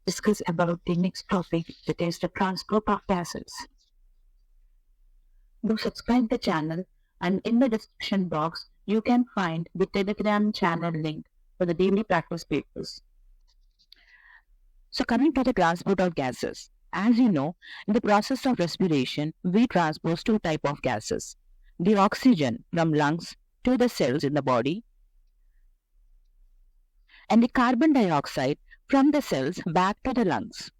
discuss about the next topic, that is the transport of gases. Do subscribe the channel, and in the description box you can find the Telegram channel link for the daily practice papers. So coming to the transport of gases, as you know, in the process of respiration, we transport two types of gases: the oxygen from lungs to the cells in the body, and the carbon dioxide from the cells back to the lungs.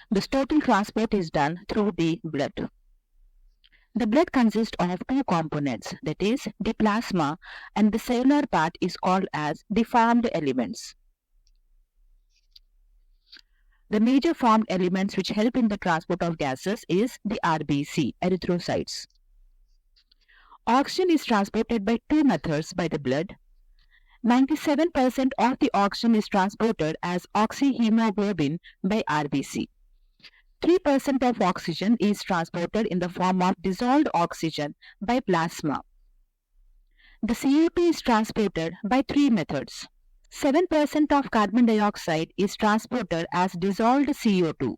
This total transport is done through the blood. The blood consists of two components, that is, the plasma, and the cellular part is called as the formed elements. The major formed elements which help in the transport of gases is the RBC, erythrocytes. Oxygen is transported by two methods by the blood. 97% of the oxygen is transported as oxyhemoglobin by RBC. 3% of oxygen is transported in the form of dissolved oxygen by plasma. The CO2 is transported by three methods. 7% of carbon dioxide is transported as dissolved CO2,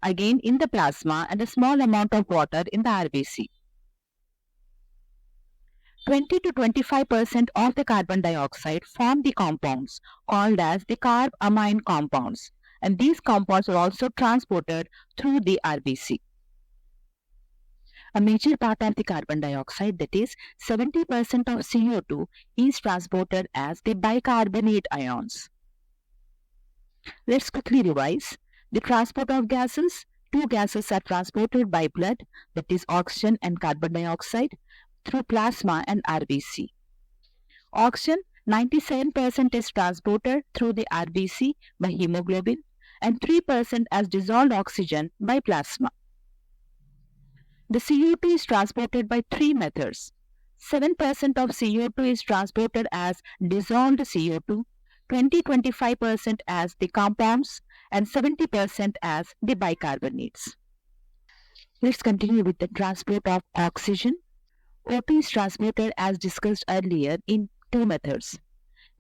again in the plasma, and a small amount of water in the RBC. 20 to 25% of the carbon dioxide form the compounds called as the carbamine compounds, and these compounds are also transported through the RBC. A major part of the carbon dioxide, that is 70% of CO2, is transported as the bicarbonate ions. Let's quickly revise. The transport of gases: two gases are transported by blood, that is oxygen and carbon dioxide, through plasma and RBC. Oxygen, 97% is transported through the RBC by hemoglobin, and 3% as dissolved oxygen by plasma. The CO2 is transported by three methods. 7% of CO2 is transported as dissolved CO2, 20-25% as the compounds, and 70% as the bicarbonates. Let's continue with the transport of oxygen. O2 is transported as discussed earlier in two methods.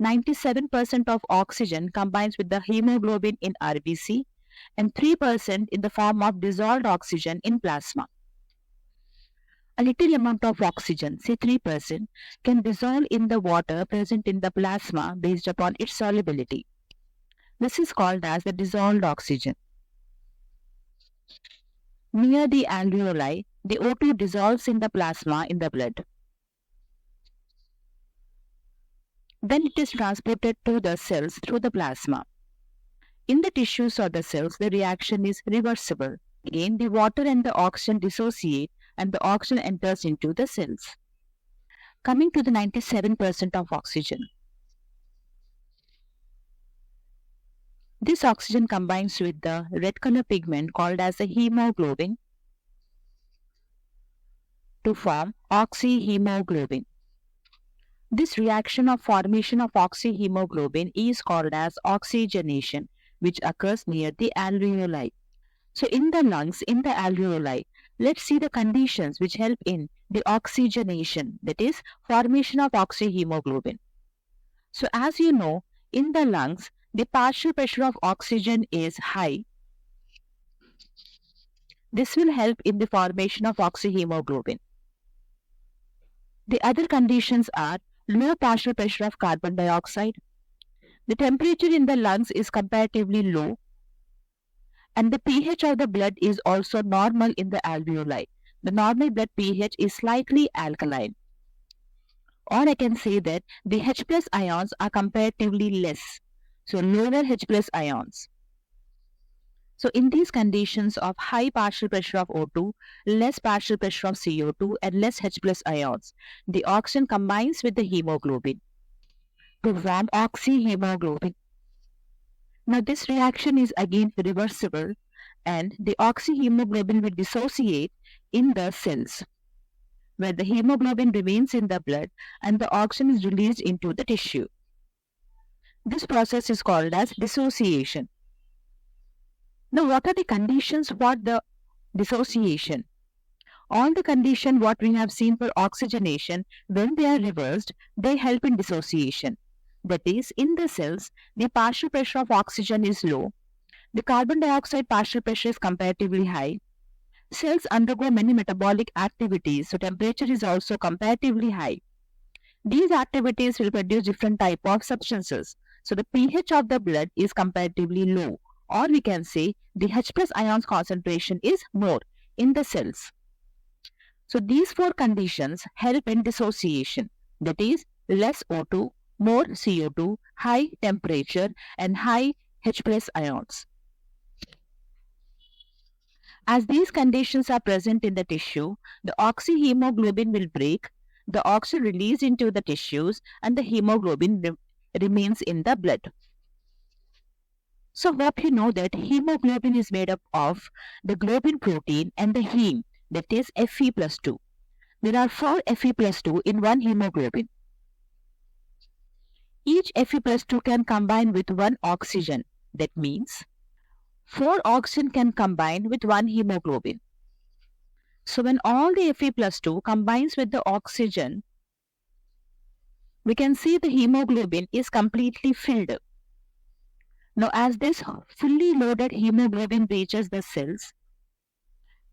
97% of oxygen combines with the hemoglobin in RBC, and 3% in the form of dissolved oxygen in plasma. A little amount of oxygen, say 3%, can dissolve in the water present in the plasma based upon its solubility. This is called as the dissolved oxygen. Near the alveoli, the O2 dissolves in the plasma in the blood. Then it is transported to the cells through the plasma. In the tissues or the cells, the reaction is reversible. Again, the water and the oxygen dissociate and the oxygen enters into the cells. Coming to the 97% of oxygen. This oxygen combines with the red color pigment called as the hemoglobin to form oxyhemoglobin. This reaction of formation of oxyhemoglobin is called as oxygenation, which occurs near the alveoli. So in the lungs, in the alveoli, let's see the conditions which help in the oxygenation, that is formation of oxyhemoglobin. So as you know, in the lungs, the partial pressure of oxygen is high. This will help in the formation of oxyhemoglobin. The other conditions are low partial pressure of carbon dioxide. The temperature in the lungs is comparatively low, and the pH of the blood is also normal in the alveoli. The normal blood pH is slightly alkaline. Or I can say that the H plus ions are comparatively less, so lower H plus ions. So in these conditions of high partial pressure of O2, less partial pressure of CO2, and less H plus ions, the oxygen combines with the hemoglobin to form oxyhemoglobin. Now this reaction is again reversible, and the oxyhemoglobin will dissociate in the cells, where the hemoglobin remains in the blood and the oxygen is released into the tissue. This process is called as dissociation. Now, what are the conditions for the dissociation? All the conditions what we have seen for oxygenation, when they are reversed, they help in dissociation. That is, in the cells, the partial pressure of oxygen is low. The carbon dioxide partial pressure is comparatively high. Cells undergo many metabolic activities, so temperature is also comparatively high. These activities will produce different type of substances. So the pH of the blood is comparatively low, or we can say the H plus ions concentration is more in the cells. So these four conditions help in dissociation, that is less O2, more CO2, high temperature and high H plus ions. As these conditions are present in the tissue, the oxyhemoglobin will break, the oxygen released into the tissues, and the hemoglobin remains in the blood. So hope you know that hemoglobin is made up of the globin protein and the heme, that is Fe plus 2. There are 4 Fe plus 2 in one hemoglobin. Each Fe plus 2 can combine with one oxygen. That means 4 oxygen can combine with one hemoglobin. So when all the Fe plus 2 combines with the oxygen, we can see the hemoglobin is completely filled. Now as this fully loaded hemoglobin reaches the cells,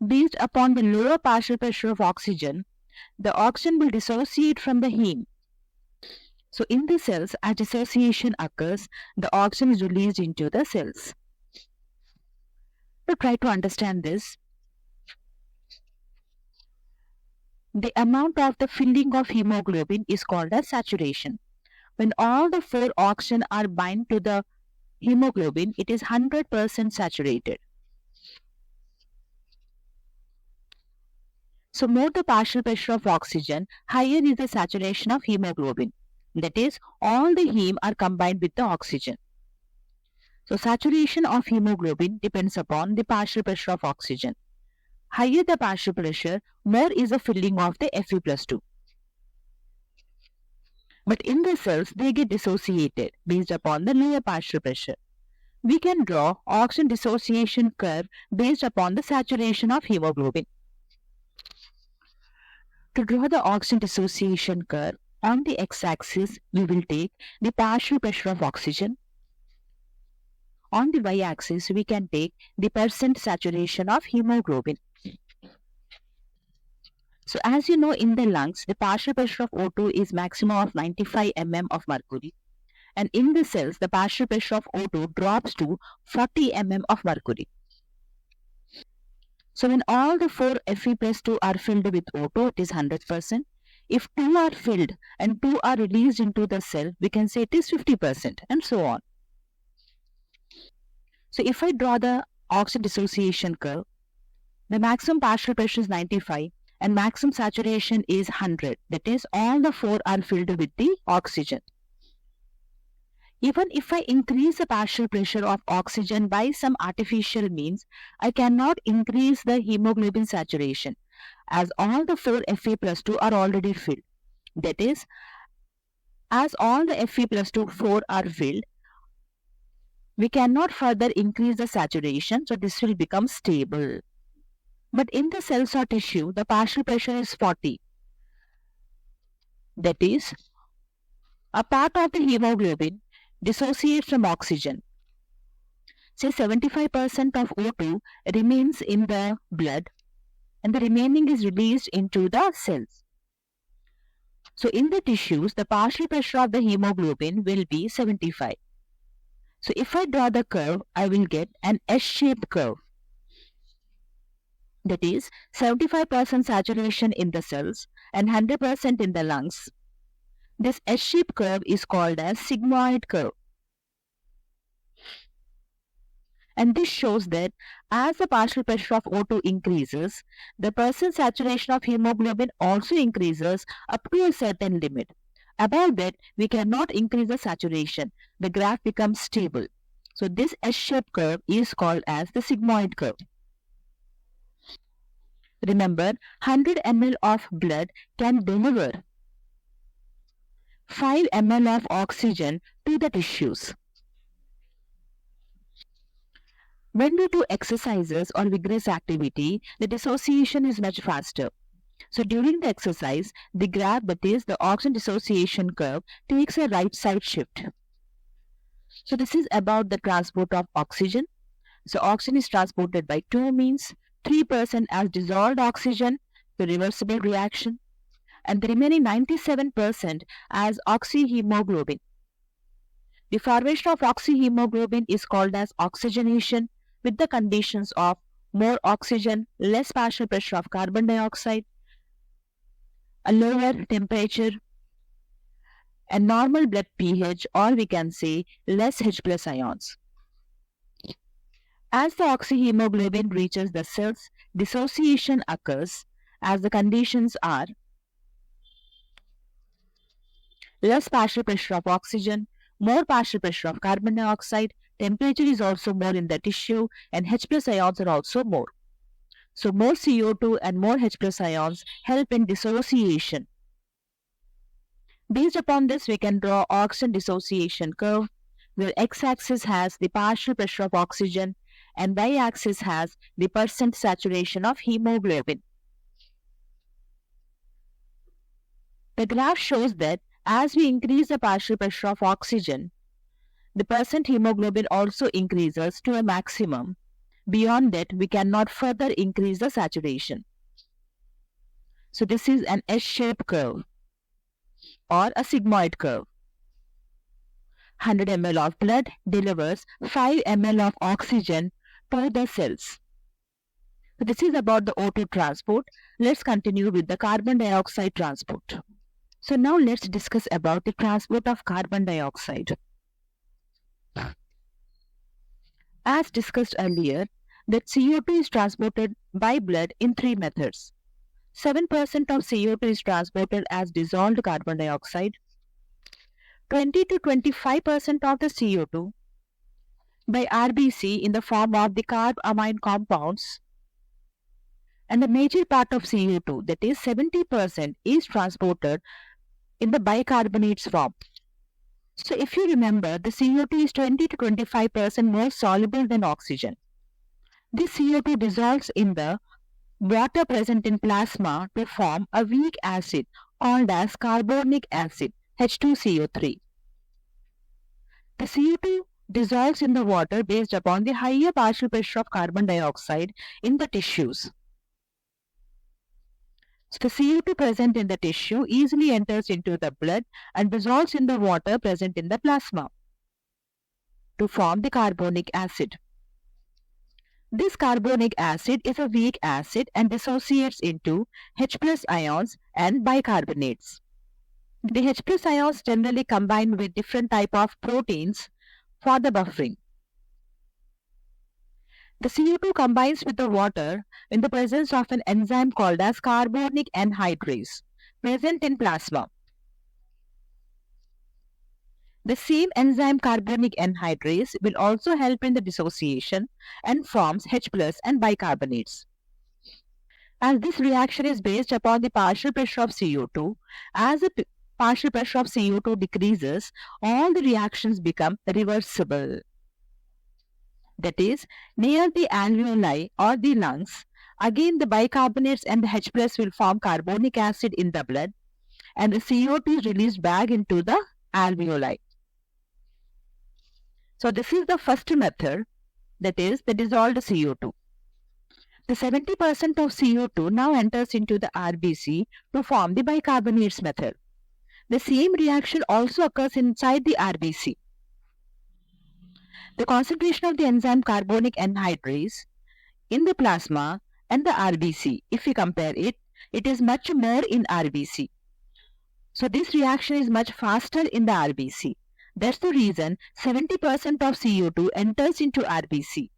based upon the lower partial pressure of oxygen, the oxygen will dissociate from the heme. So in the cells, as dissociation occurs, the oxygen is released into the cells. To try to understand this, the amount of the filling of hemoglobin is called as saturation. When all the 4 oxygen are bind to the hemoglobin, it is 100% saturated. So more the partial pressure of oxygen, higher is the saturation of hemoglobin. That is, all the heme are combined with the oxygen. So saturation of hemoglobin depends upon the partial pressure of oxygen. Higher the partial pressure, more is the filling of the Fe plus 2. But in the cells, they get dissociated based upon the lower partial pressure. We can draw oxygen dissociation curve based upon the saturation of hemoglobin. To draw the oxygen dissociation curve, on the x-axis, we will take the partial pressure of oxygen. On the y-axis, we can take the percent saturation of hemoglobin. So as you know, in the lungs, the partial pressure of O2 is maximum of 95 mm of mercury. And in the cells, the partial pressure of O2 drops to 40 mm of mercury. So when all the 4 Fe plus 2 are filled with O2, it is 100%. If 2 are filled and 2 are released into the cell, we can say it is 50% and so on. So if I draw the oxygen dissociation curve, the maximum partial pressure is 95 and maximum saturation is 100. That is, all the 4 are filled with the oxygen. Even if I increase the partial pressure of oxygen by some artificial means, I cannot increase the hemoglobin saturation, as all the 4 Fe plus 2 are already filled. That is, as all the Fe plus 2 4 are filled, we cannot further increase the saturation, so this will become stable. But in the cells or tissue, the partial pressure is 40. That is, a part of the hemoglobin dissociates from oxygen. Say 75% of O2 remains in the blood and the remaining is released into the cells. So in the tissues, the partial pressure of the hemoglobin will be 75. So if I draw the curve, I will get an S-shaped curve. That is 75% saturation in the cells and 100% in the lungs. This S-shaped curve is called as sigmoid curve. And this shows that as the partial pressure of O2 increases, the percent saturation of hemoglobin also increases up to a certain limit. Above that, we cannot increase the saturation. The graph becomes stable. So this S-shaped curve is called as the sigmoid curve. Remember, 100 ml of blood can deliver 5 ml of oxygen to the tissues. When we do exercises or vigorous activity, the dissociation is much faster. So during the exercise, the graph, that is the oxygen dissociation curve, takes a right side shift. So this is about the transport of oxygen. So oxygen is transported by two means: 3% as dissolved oxygen, the reversible reaction, and the remaining 97% as oxyhemoglobin. The formation of oxyhemoglobin is called as oxygenation, with the conditions of more oxygen, less partial pressure of carbon dioxide, a lower temperature, and normal blood pH, or we can say less H plus ions. As the oxyhemoglobin reaches the cells, dissociation occurs as the conditions are less partial pressure of oxygen, more partial pressure of carbon dioxide, temperature is also more in the tissue, and H plus ions are also more. So more CO2 and more H plus ions help in dissociation. Based upon this, we can draw oxygen dissociation curve, where x-axis has the partial pressure of oxygen and y-axis has the percent saturation of hemoglobin. The graph shows that as we increase the partial pressure of oxygen, the percent hemoglobin also increases to a maximum. Beyond that, we cannot further increase the saturation. So this is an S-shaped curve or a sigmoid curve. 100 ml of blood delivers 5 ml of oxygen to the cells. So this is about the O2 transport. Let's continue with the carbon dioxide transport. So now let's discuss about the transport of carbon dioxide. As discussed earlier, that CO2 is transported by blood in three methods. 7% of CO2 is transported as dissolved carbon dioxide. 20 to 25% of the CO2 by RBC in the form of the carbamine compounds. And the major part of CO2, that is 70%, is transported in the bicarbonates form. So if you remember, the CO2 is 20 to 25% more soluble than oxygen. This CO2 dissolves in the water present in plasma to form a weak acid called as carbonic acid, H2CO3. The CO2 dissolves in the water based upon the higher partial pressure of carbon dioxide in the tissues. So the CO2 present in the tissue easily enters into the blood and dissolves in the water present in the plasma to form the carbonic acid. This carbonic acid is a weak acid and dissociates into H plus ions and bicarbonates. The H plus ions generally combine with different type of proteins for the buffering. The CO2 combines with the water in the presence of an enzyme called as carbonic anhydrase present in plasma. The same enzyme carbonic anhydrase will also help in the dissociation and forms H plus and bicarbonates. As this reaction is based upon the partial pressure of CO2, as the partial pressure of CO2 decreases, all the reactions become reversible. That is, near the alveoli or the lungs, again the bicarbonates and the H plus will form carbonic acid in the blood, and the CO2 is released back into the alveoli. So this is the first method, that is the dissolved CO2. The 70% of CO2 now enters into the RBC to form the bicarbonates method. The same reaction also occurs inside the RBC. The concentration of the enzyme carbonic anhydrase in the plasma and the RBC, if we compare it, it is much more in RBC. So this reaction is much faster in the RBC. That's the reason 70% of CO2 enters into RBC,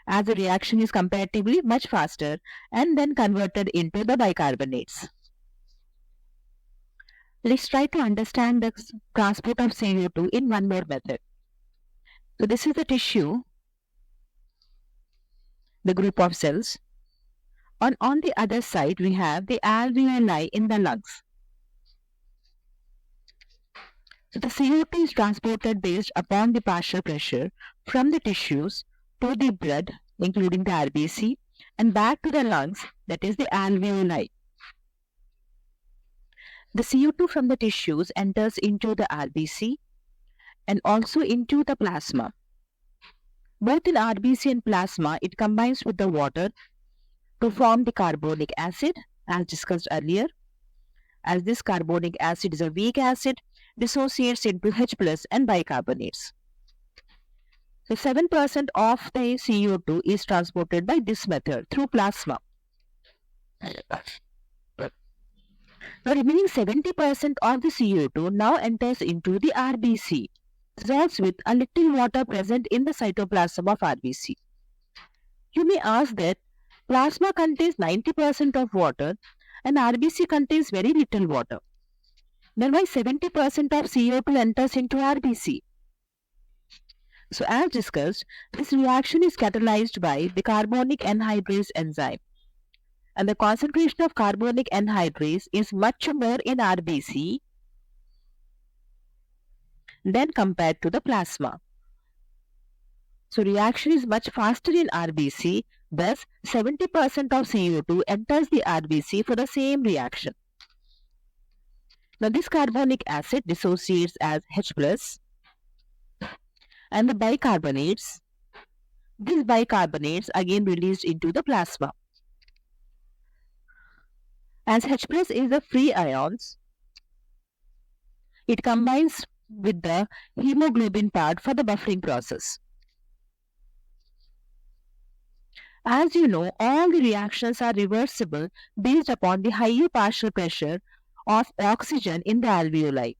as the reaction is comparatively much faster and then converted into the bicarbonates. Let's try to understand the transport of CO2 in one more method. So this is the tissue, the group of cells. On the other side, we have the alveoli in the lungs. So the CO2 is transported based upon the partial pressure from the tissues to the blood, including the RBC, and back to the lungs, that is the alveoli. The CO2 from the tissues enters into the RBC and also into the plasma. Both in RBC and plasma, it combines with the water to form the carbonic acid, as discussed earlier. As this carbonic acid is a weak acid, dissociates into H plus and bicarbonates. So 7% of the CO2 is transported by this method through plasma. The remaining 70% of the CO2 now enters into the RBC, dissolves with a little water present in the cytoplasm of RBC. You may ask that plasma contains 90% of water and RBC contains very little water. Then why 70% of CO2 enters into RBC? So as discussed, this reaction is catalyzed by the carbonic anhydrase enzyme. And the concentration of carbonic anhydrase is much more in RBC than compared to the plasma. So reaction is much faster in RBC, thus 70% of CO2 enters the RBC for the same reaction. Now this carbonic acid dissociates as H plus and the bicarbonates. These bicarbonates again released into the plasma. As H plus is the free ions, it combines with the hemoglobin part for the buffering process. As you know, all the reactions are reversible based upon the higher partial pressure of oxygen in the alveoli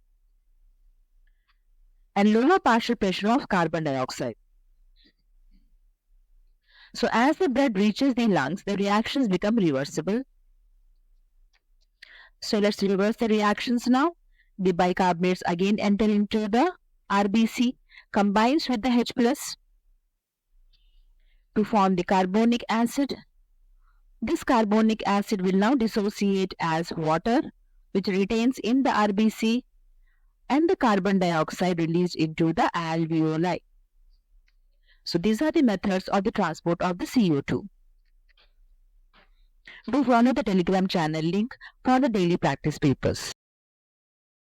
and lower partial pressure of carbon dioxide. So as the blood reaches the lungs, the reactions become reversible. So let's reverse the reactions now. The bicarbonates again enter into the RBC, combines with the H plus to form the carbonic acid. This carbonic acid will now dissociate as water, which retains in the RBC, and the carbon dioxide released into the alveoli. So these are the methods of the transport of the CO2. Do follow the Telegram channel link for the daily practice papers.